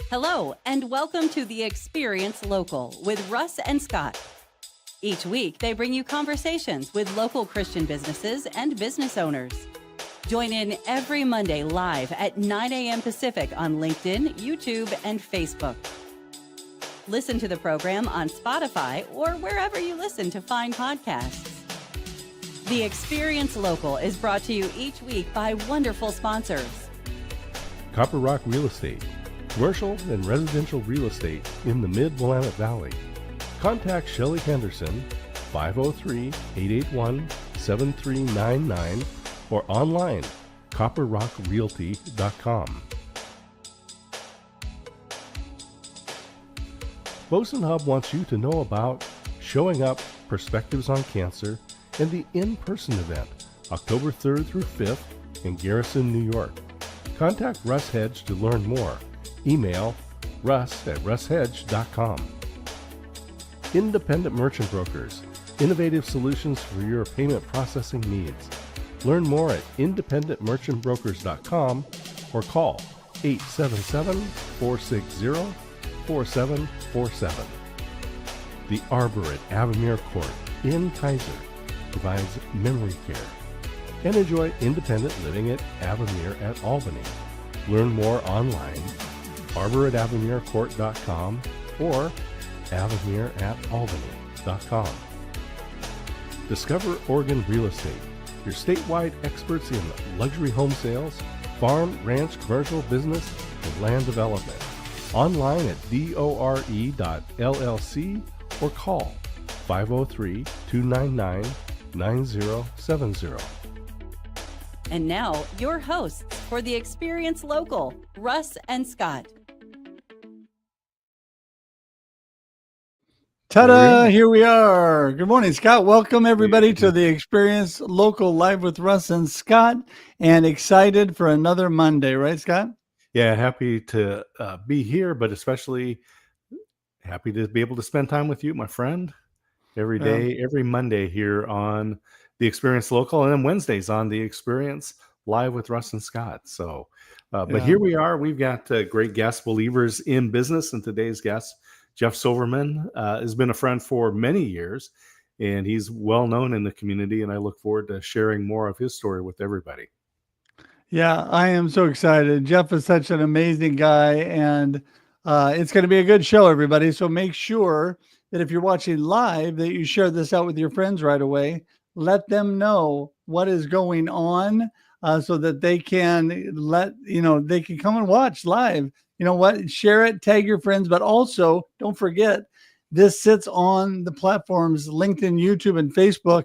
Hello, and welcome to the Experience Local with Russ and Scott. Each week, they bring you conversations with local Christian businesses and business owners. Join in every Monday live at 9 a.m. Pacific on LinkedIn, YouTube, and Facebook. Listen to the program on Spotify or wherever you listen to fine podcasts. The Experience Local is brought to you each week by wonderful sponsors. Copper Rock Real Estate, commercial and residential real estate in the Mid-Willamette Valley. Contact Shelley Henderson, 503-881-7399, or online, copperrockrealty.com. Boson Hub wants you to know about Showing Up, Perspectives on Cancer, and the in-person event, October 3rd through 5th in Garrison, New York. Contact Russ Hedge to learn more. Email russ@russhedge.com. Independent Merchant Brokers, innovative solutions for your payment processing needs. Learn more at independentmerchantbrokers.com or call 877-460-4747. The Arbor at Avamere Court in Kaiser provides memory care. And enjoy independent living at Avamere at Albany. Learn more online, arbor@avamerecourt.com or avamere@albany.com. Discover Oregon Real Estate, your statewide experts in luxury home sales, farm, ranch, commercial, business, and land development. Online at dore.llc or call 503-299-9070. And now, your hosts for the Experience Local, Russ and Scott. Ta-da! Here we are. Good morning, Scott. Welcome, everybody, to the Experience Local Live with Russ and Scott. And excited for another Monday, right, Scott? Yeah, happy to be here, but especially happy to be able to spend time with you, my friend, every day, every Monday here on the Experience Local, and then Wednesdays on the Experience Live with Russ and Scott. So, but here we are. We've got great guest believers in business, and today's guest, Jeff Silverman, has been a friend for many years, and he's well known in the community, and I look forward to sharing more of his story with everybody. Yeah, I am so excited. Jeff is such an amazing guy, and it's going to be a good show, everybody. So make sure that if you're watching live, that you share this out with your friends right away. Let them know what is going on so that they can they can come and watch live. You know what? Share it, tag your friends, but also don't forget this sits on the platforms LinkedIn, YouTube, and Facebook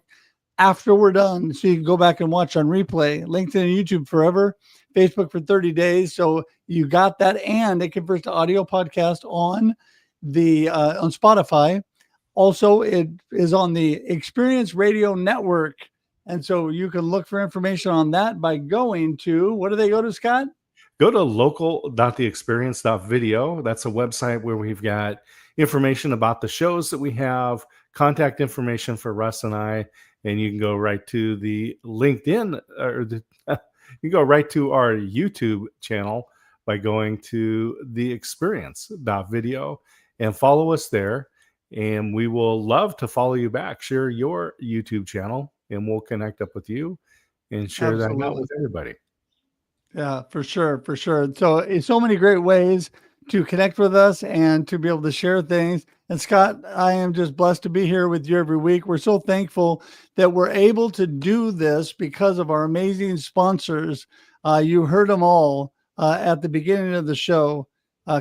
after we're done. So you can go back and watch on replay. LinkedIn and YouTube forever, Facebook for 30 days. So you got that, and it converts to audio podcast on Spotify. Also, it is on the Experience Radio Network. And so you can look for information on that by going to, what do they go to, Scott? Go to local.theexperience.video. That's a website where we've got information about the shows that we have, contact information for Russ and I, and you can go right to the LinkedIn, or you go right to our YouTube channel by going to theexperience.video and follow us there. And we will love to follow you back. Share your YouTube channel, and we'll connect up with you and share that out with everybody. Yeah, for sure. So it's so many great ways to connect with us and to be able to share things. And Scott, I am just blessed to be here with you every week. We're so thankful that we're able to do this because of our amazing sponsors. You heard them all at the beginning of the show.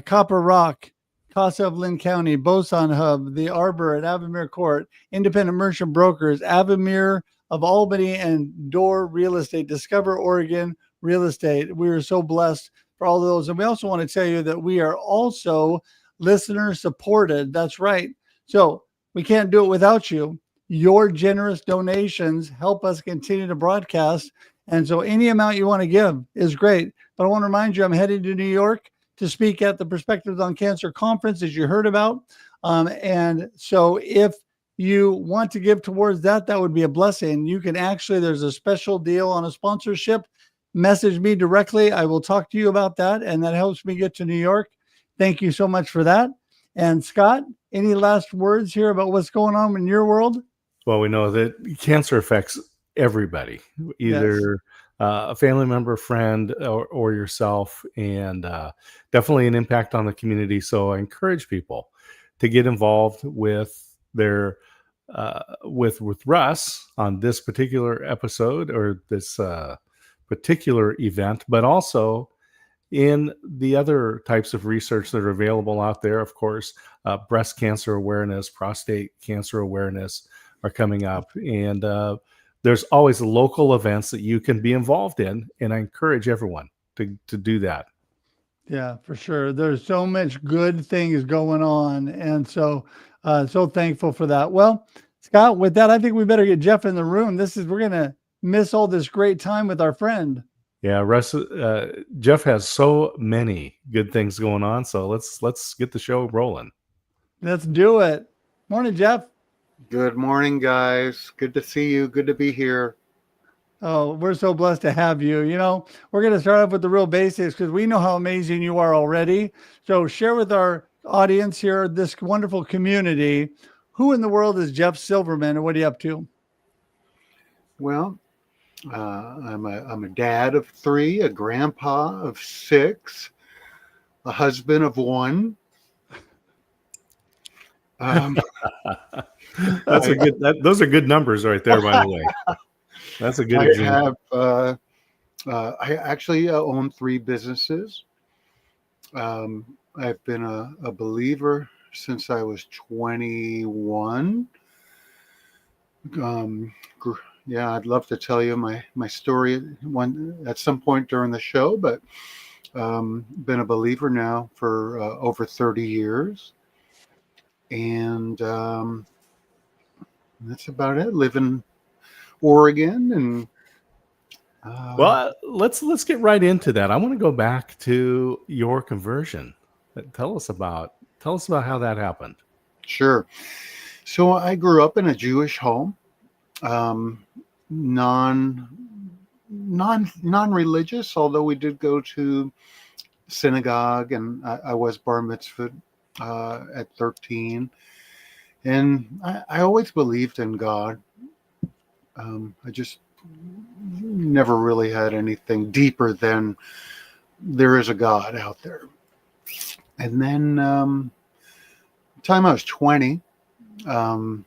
Copper Rock, Casa of Lynn County, Boson Hub, the Arbor at Avamere Court, Independent Merchant Brokers, Avamere of Albany, and Door Real Estate, Discover Oregon Real Estate. We are so blessed for all of those. And we also want to tell you that we are also listener supported. That's right. So we can't do it without you. Your generous donations help us continue to broadcast. And so any amount you want to give is great. But I want to remind you, I'm heading to New York to speak at the Perspectives on Cancer conference, as you heard about. And so if you want to give towards that, that would be a blessing. You can actually, there's a special deal on a sponsorship. Message me directly. I will talk to you about that. And that helps me get to New York. thank you so much for that. And Scott, any last words here about what's going on in your world? Well, we know that cancer affects everybody, Yes. either a family member, friend, or yourself, and definitely an impact on the community. So I encourage people to get involved with their with Russ on this particular episode or this particular event, but also in the other types of research that are available out there. Of course, breast cancer awareness, prostate cancer awareness are coming up, and there's always local events that you can be involved in, and I encourage everyone to do that. Yeah, for sure. There's so much good things going on. And so thankful for that. Well, Scott, with that, I think we better get Jeff in the room. We're going to miss all this great time with our friend. Yeah, Russ, Jeff has so many good things going on, so let's get the show rolling. Let's do it. Morning, Jeff. Good morning, guys. Good to see you. Good to be here. Oh, we're so blessed to have you. We're going to start off with the real basics because we know how amazing you are already. So share with our audience here, this wonderful community, who in the world is Jeff Silverman and what are you up to? Well, I'm a dad of 3, a grandpa of 6, a husband of 1. Those are good numbers right there, by the way. That's a good example. I actually own 3 businesses. I've been a believer since I was 21. Yeah, I'd love to tell you my story at some point during the show, but been a believer now for over 30 years. And that's about it. Live in Oregon, and well, let's get right into that. I want to go back to your conversion. Tell us about how that happened. Sure. So I grew up in a Jewish home, non-religious, although we did go to synagogue, and I was bar mitzvahed at 13, and I always believed in God. I just never really had anything deeper than there is a God out there. And then time I was 20, I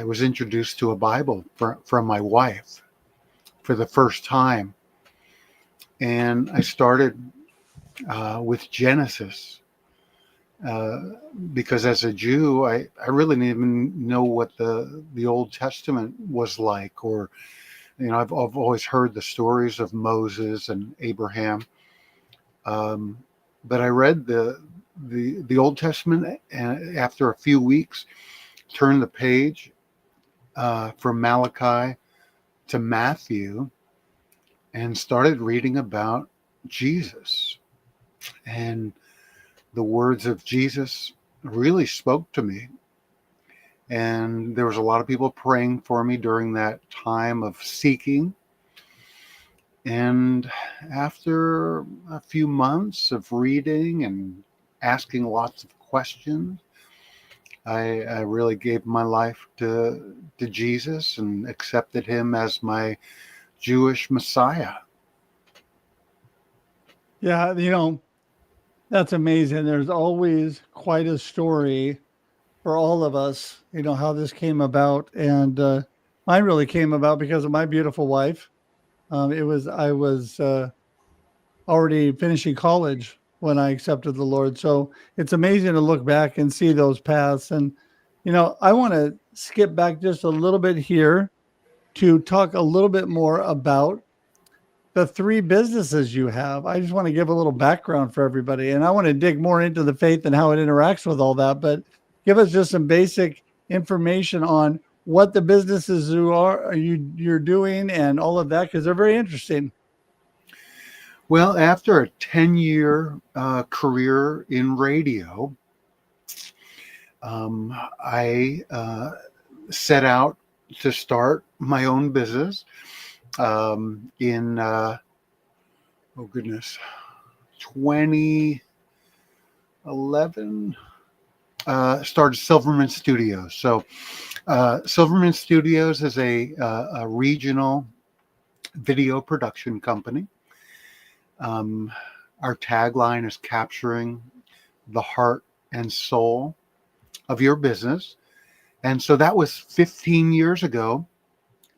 was introduced to a Bible from my wife for the first time. And I started with Genesis. Because as a Jew, I really didn't even know what the Old Testament was like, or I've always heard the stories of Moses and Abraham, but I read the Old Testament, and after a few weeks, turned the page from Malachi to Matthew, and started reading about Jesus. And the words of Jesus really spoke to me. And there was a lot of people praying for me during that time of seeking. And after a few months of reading and asking lots of questions, I really gave my life to Jesus and accepted him as my Jewish Messiah. Yeah, that's amazing. There's always quite a story for all of us, how this came about. And mine really came about because of my beautiful wife. I was already finishing college when I accepted the Lord. So it's amazing to look back and see those paths. And, I want to skip back just a little bit here to talk a little bit more about the 3 businesses you have. I just want to give a little background for everybody, and I want to dig more into the faith and how it interacts with all that, but give us just some basic information on what the businesses you're doing and all of that, because they're very interesting. Well, after a 10-year career in radio, I set out to start my own business in 2010. 11, started Silverman Studios. So Silverman Studios is a regional video production company. Our tagline is capturing the heart and soul of your business. And so that was 15 years ago.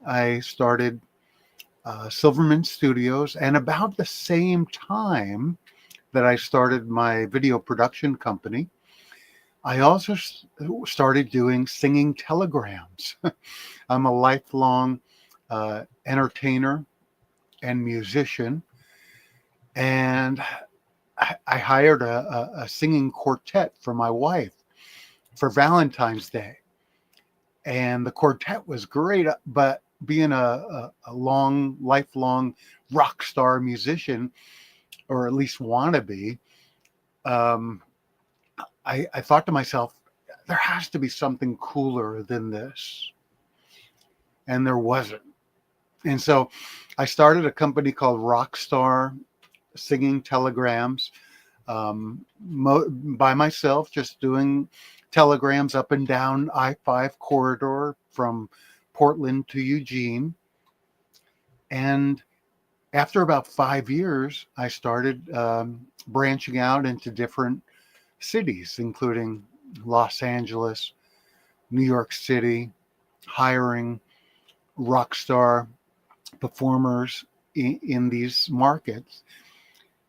I started Silverman Studios, and about the same time that I started my video production company, I also started doing singing telegrams. I'm a lifelong entertainer and musician, and I hired a singing quartet for my wife for Valentine's Day. And the quartet was great, but being a lifelong rock star musician, or at least want to be, I thought to myself, there has to be something cooler than this. And there wasn't. And so I started a company called Rockstar Singing Telegrams, by myself, just doing telegrams up and down I-5 corridor from Portland to Eugene. And after about 5 years, I started branching out into different cities, including Los Angeles, New York City, hiring rock star performers in these markets.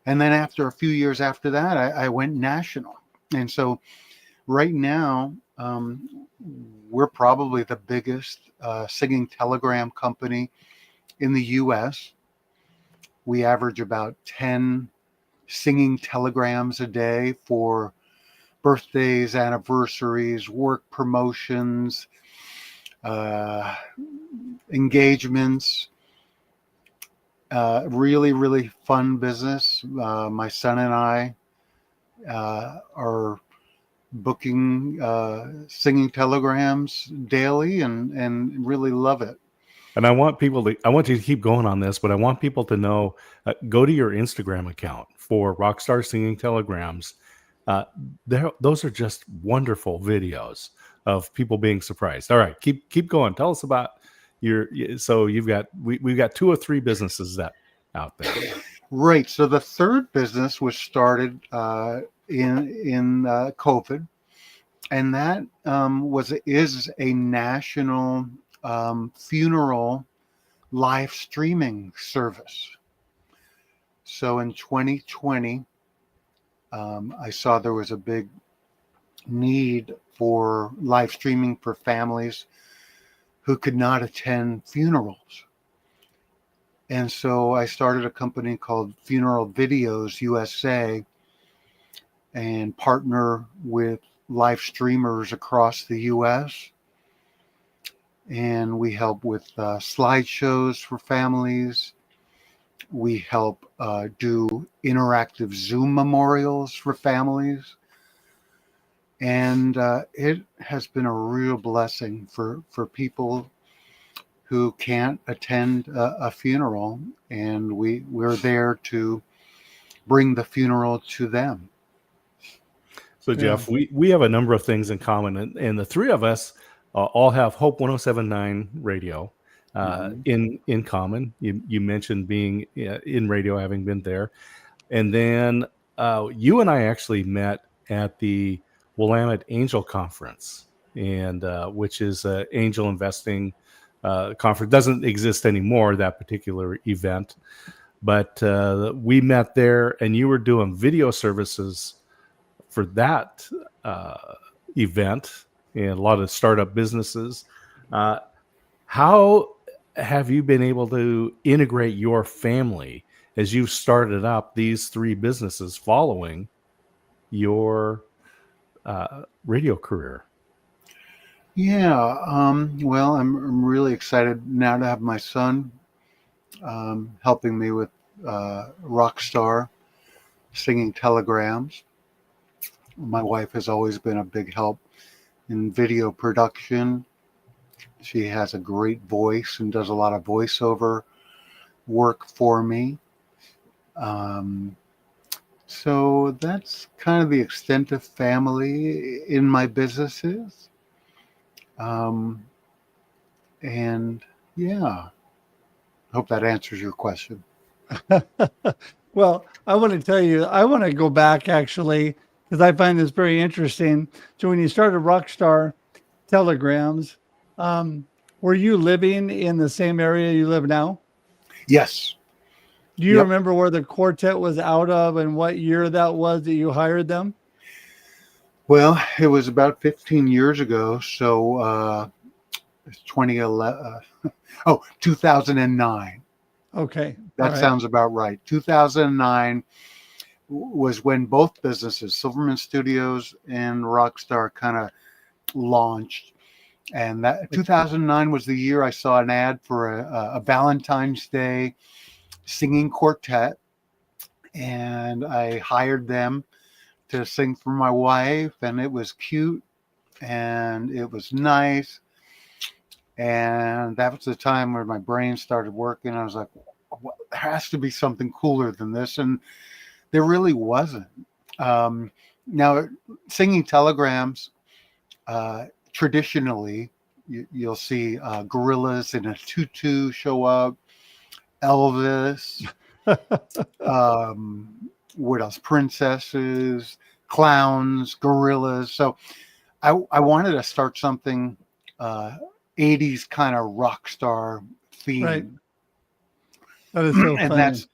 And then after a few years after that, I went national. And so right now, we're probably the biggest singing telegram company in the U.S. We average about 10 singing telegrams a day for birthdays, anniversaries, work promotions, engagements. Really, really fun business. My son and I are booking singing telegrams daily and really love it. And I want you to keep going on this, but I want people to know, go to your Instagram account for Rockstar Singing Telegrams. Those are just wonderful videos of people being surprised. All right, keep going. Tell us about so we've got 2 or 3 businesses that out there. Right. So the third business was started in COVID, and that is a national funeral live streaming service. So in 2020, I saw there was a big need for live streaming for families who could not attend funerals. And so I started a company called Funeral Videos USA and partner with live streamers across the US. And we help with slideshows for families. We help do interactive Zoom memorials for families. And it has been a real blessing for people who can't attend a funeral. And we're there to bring the funeral to them. So Jeff, we have a number of things in common, and the 3 of us all have Hope 107.9 radio in common. You mentioned being in radio, having been there, and then you and I actually met at the Willamette Angel Conference, and which is an angel investing conference. Doesn't exist anymore, that particular event, but we met there, and you were doing video services for that event and a lot of startup businesses. How have you been able to integrate your family as you've started up these 3 businesses following your radio career? Yeah, well, I'm really excited now to have my son helping me with Rockstar Singing Telegrams. My wife has always been a big help in video production. She has a great voice and does a lot of voiceover work for me. So that's kind of the extent of family in my businesses. Um, and yeah, hope that answers your question. Well, I want to tell you, I want to go back actually, because I find this very interesting. So when you started Rockstar Telegrams, um, were you living in the same area you live now? Yes. Do you Yep. remember where the quartet was out of and what year that was that you hired them? Well, it was about 15 years ago. So it's 2011. 2009. Okay. All That right. sounds about right. 2009 was when both businesses, Silverman Studios and Rockstar, kind of launched. And that 2009 was the year I saw an ad for a Valentine's Day singing quartet, and I hired them to sing for my wife, and it was cute and it was nice. And that was the time where my brain started working. I was like, well, there has to be something cooler than this. And there really wasn't. Now, singing telegrams, traditionally, you'll see gorillas in a tutu show up, Elvis, what else? Princesses, clowns, gorillas. So I wanted to start something 80s kind of rock star theme. Right. That is so funny.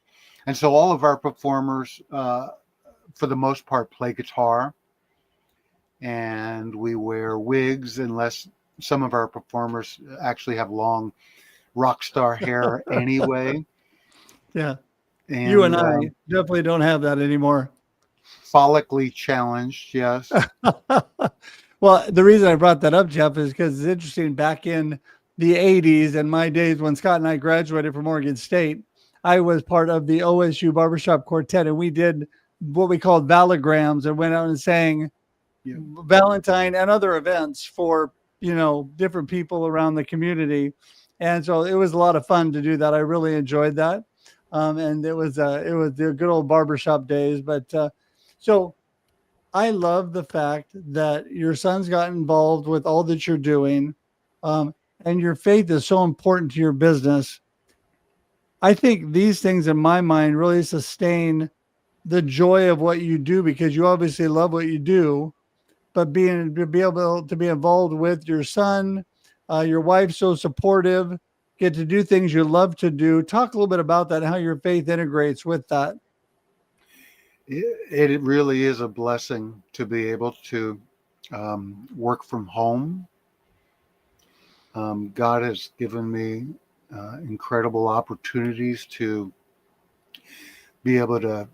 And so all of our performers, for the most part, play guitar, and we wear wigs unless some of our performers actually have long rock star hair anyway. Yeah. And You and I definitely don't have that anymore. follically challenged, yes. Well, the reason I brought that up, Jeff, is because it's interesting. Back in the 80s and my days when Scott and I graduated from Oregon State, I was part of the OSU Barbershop Quartet, and we did what we called Valograms and went out and sang Valentine and other events for, different people around the community. And so it was a lot of fun to do that. I really enjoyed that. And it was the good old barbershop days. But so I love the fact that your son's got involved with all that you're doing, and your faith is so important to your business. I think these things in my mind really sustain the joy of what you do, because you obviously love what you do, but to be able to be involved with your son, your wife so supportive, get to do things you love to do. Talk a little bit about that and how your faith integrates with that. It really is a blessing to be able to work from home. God has given me incredible opportunities to be able to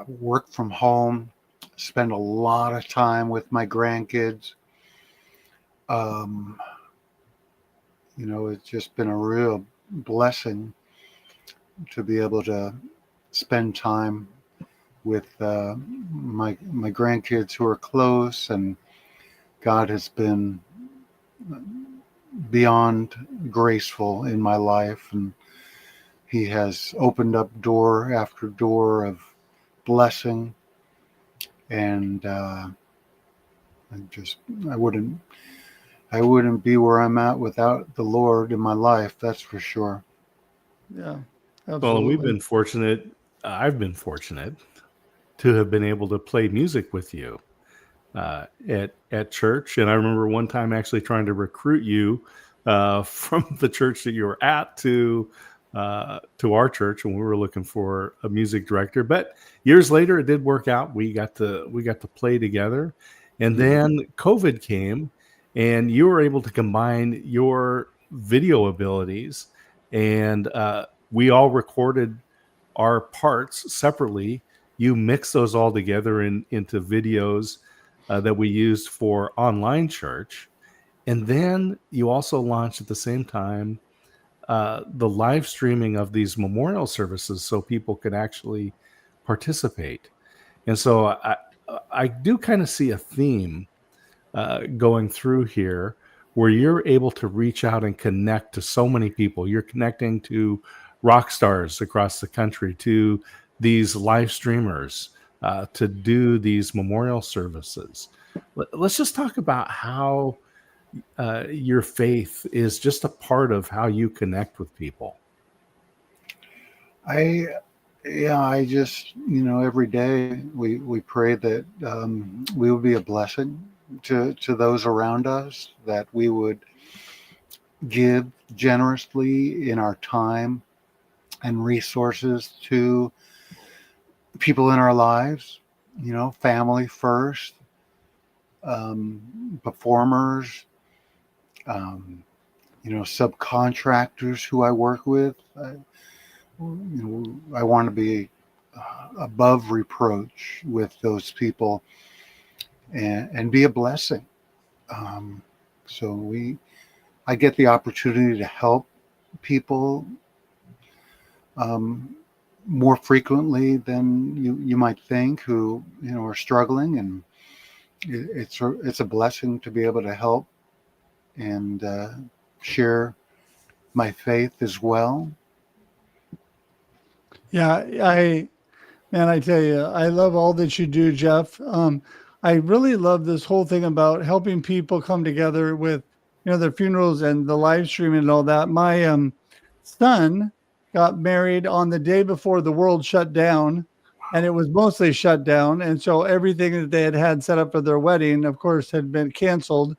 work from home, spend a lot of time with my grandkids. It's just been a real blessing to be able to spend time with my grandkids who are close, and God has been beyond graceful in my life, and he has opened up door after door of blessing, and I wouldn't be where I'm at without the Lord in my life, that's for sure. Yeah, absolutely. Well, we've been fortunate. I've been fortunate to have been able to play music with you at church. And I remember one time actually trying to recruit you from the church that you were at to our church, and we were looking for a music director. But years later, it did work out. We got to play together, and then COVID came, and you were able to combine your video abilities, and we all recorded our parts separately. You mix those all together into videos that we used for online church. And then you also launched at the same time the live streaming of these memorial services so people could actually participate. And so I do kind of see a theme going through here where you're able to reach out and connect to so many people. You're connecting to rock stars across the country, to these live streamers, to do these memorial services. Let's just talk about how your faith is just a part of how you connect with people. I just, every day we pray that we would be a blessing to those around us, that we would give generously in our time and resources to people in our lives, family first, performers, subcontractors who I work with. I want to be above reproach with those people and be a blessing. So I get the opportunity to help people more frequently than you might think, who are struggling, and it's a blessing to be able to help and share my faith as well. Yeah, I tell you, I love all that you do, Jeff. I really love this whole thing about helping people come together with, their funerals and the live streaming and all that. My son got married on the day before the world shut down, and it was mostly shut down. And so everything that they had set up for their wedding, of course, had been canceled.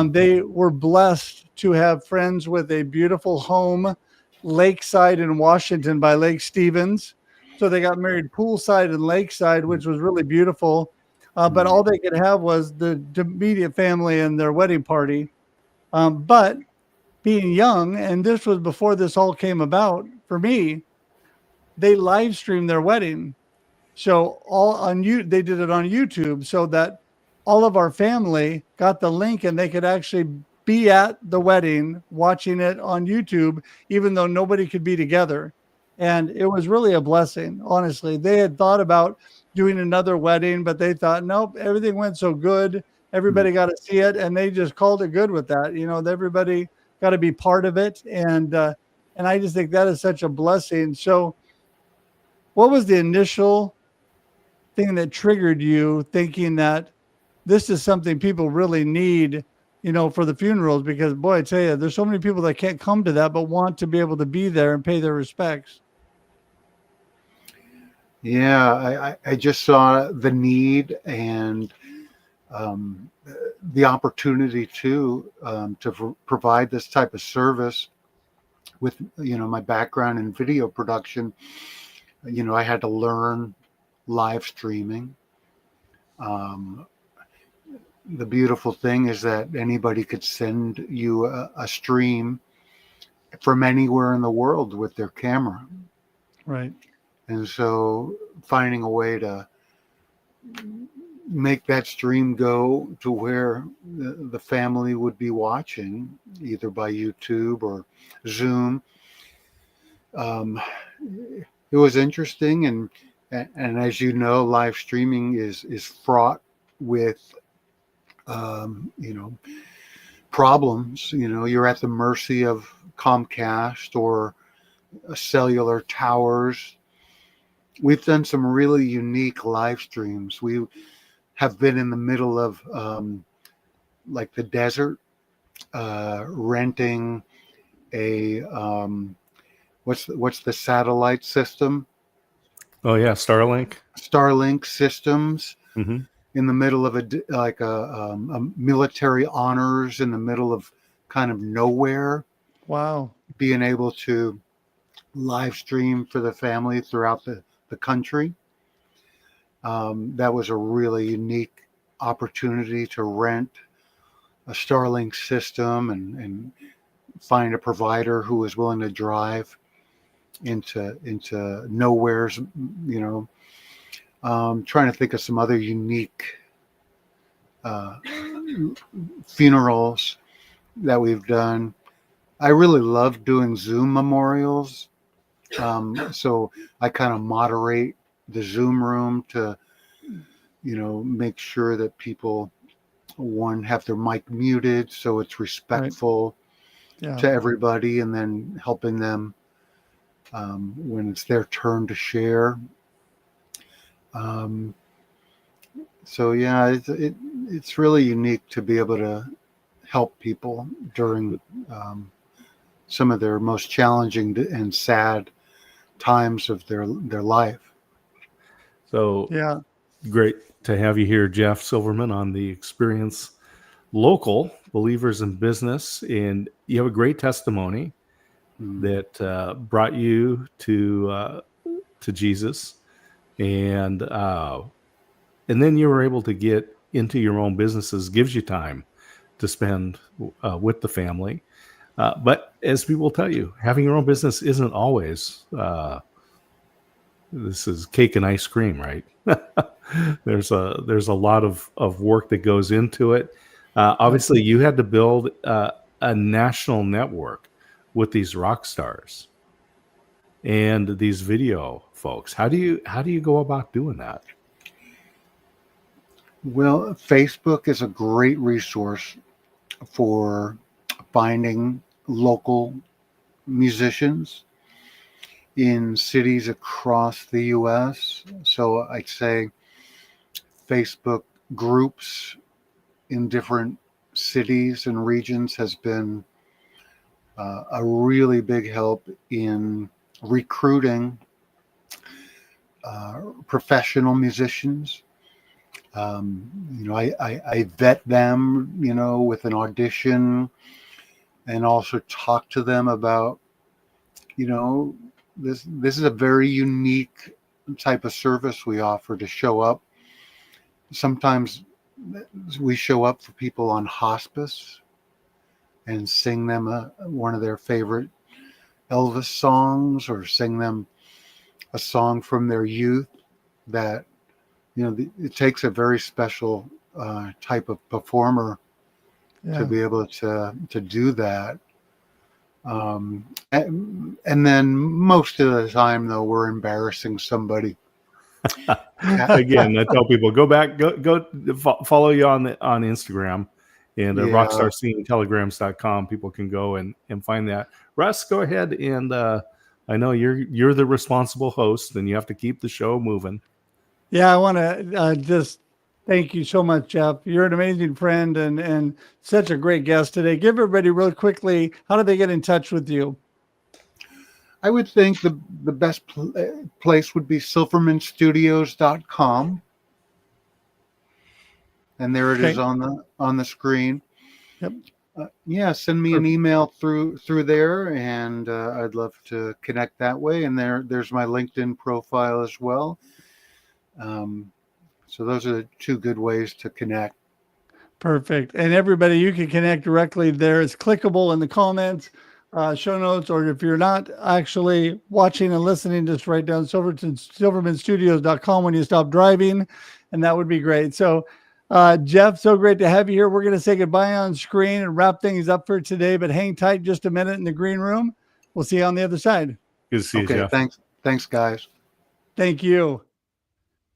They were blessed to have friends with a beautiful home lakeside in Washington by Lake Stevens. So they got married poolside and lakeside, which was really beautiful. But all they could have was the immediate family and their wedding party. But being young, and this was before this all came about for me, they live streamed their wedding. So they did it on YouTube so that all of our family got the link and they could actually be at the wedding watching it on YouTube, even though nobody could be together. And it was really a blessing, honestly. They had thought about doing another wedding, but they thought, nope, everything went so good. Everybody got to see it. And they just called it good with that. Everybody got to be part of it. And I just think that is such a blessing. So what was the initial thing that triggered you thinking that this is something people really need, for the funerals? Because boy, I tell you, there's so many people that can't come to that, but want to be able to be there and pay their respects. Yeah, I just saw the need and the opportunity to provide this type of service with, my background in video production. I had to learn live streaming. The beautiful thing is that anybody could send you a stream from anywhere in the world with their camera. Right. And so finding a way to make that stream go to where the family would be watching, either by YouTube or Zoom. It was interesting. And as you know, live streaming is fraught with problems. You're at the mercy of Comcast or cellular towers. We've done some really unique live streams. We have been in the middle of like the desert, renting a what's the satellite system? Oh yeah, Starlink systems. Mm-hmm. In the middle of a military honors in the middle of kind of nowhere. Wow. Being able to live stream for the family throughout the country. That was a really unique opportunity to rent a Starlink system and find a provider who was willing to drive into nowheres, trying to think of some other unique funerals that we've done. I really love doing Zoom memorials. So I kind of moderate the Zoom room to, make sure that people, one, have their mic muted so it's respectful to everybody, and then helping them when it's their turn to share. So yeah, it's really unique to be able to help people during some of their most challenging and sad times of their life. So Yeah. great to have you here, Jeff Silverman, on the Experience Local Believers in Business, and you have a great testimony that brought you to Jesus, and then you were able to get into your own businesses. Gives you time to spend with the family, but as people tell you, having your own business isn't always this is cake and ice cream, right? There's a lot of work that goes into it. Obviously, you had to build a national network with these rock stars and these video folks. How do you go about doing that? Well, Facebook is a great resource for finding local musicians in cities across the U.S. So I'd say Facebook groups in different cities and regions has been a really big help in recruiting professional musicians. I vet them, with an audition, and also talk to them about, this is a very unique type of service we offer to show up. Sometimes we show up for people on hospice and sing them one of their favorite Elvis songs, or sing them a song from their youth that, it takes a very special type of performer to be able to do that. And then most of the time, though, we're embarrassing somebody. Again, I tell people, go follow you on Instagram and rockstarscenetelegrams.com. People can go and find that. Russ, go ahead, and I know you're the responsible host, and you have to keep the show moving. Yeah, I want to just thank you so much, Jeff. You're an amazing friend and such a great guest today. Give everybody real quickly, how do they get in touch with you? I would think the best place would be silvermanstudios.com. And there it is on the screen. Yep. Send me an email through there, and I'd love to connect that way. And there's my LinkedIn profile as well. So those are the two good ways to connect. Perfect. And everybody, you can connect directly there. It's clickable in the comments, show notes, or if you're not actually watching and listening, just write down silvermanstudios.com when you stop driving, and that would be great. So Jeff, so great to have you here. We're going to say goodbye on screen and wrap things up for today, but hang tight just a minute in the green room. We'll see you on the other side. Good to see you, Jeff. Thanks, guys. Thank you.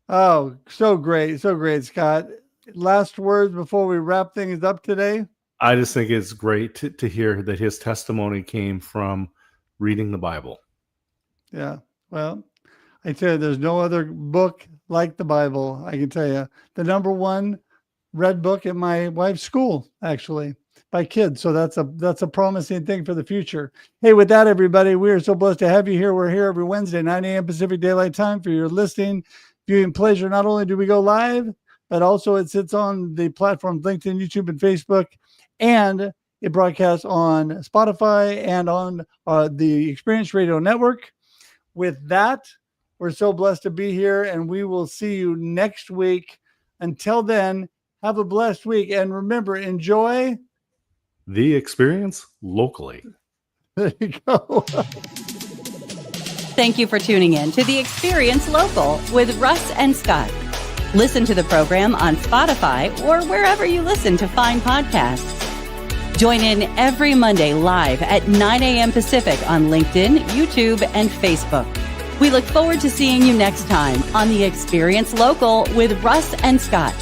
Oh, so great, Scott. Last words before we wrap things up today? I just think it's great to hear that his testimony came from reading the Bible. Yeah, well, I tell you, there's no other book like the Bible. I can tell you, the number one read book at my wife's school, actually, by kids. So that's a promising thing for the future. Hey, with that, everybody, we are so blessed to have you here. We're here every Wednesday, 9 a.m. Pacific Daylight Time, for your listening, viewing pleasure. Not only do we go live, but also it sits on the platforms LinkedIn, YouTube, and Facebook, and it broadcasts on Spotify and on the Experience Radio Network. With that, we're so blessed to be here, and we will see you next week. Until then, have a blessed week, and remember, enjoy the experience locally. There you go. Thank you for tuning in to The Experience Local with Russ and Scott. Listen to the program on Spotify or wherever you listen to fine podcasts. Join in every Monday live at 9 a.m. Pacific on LinkedIn, YouTube, and Facebook. We look forward to seeing you next time on The Experience Local with Russ and Scott.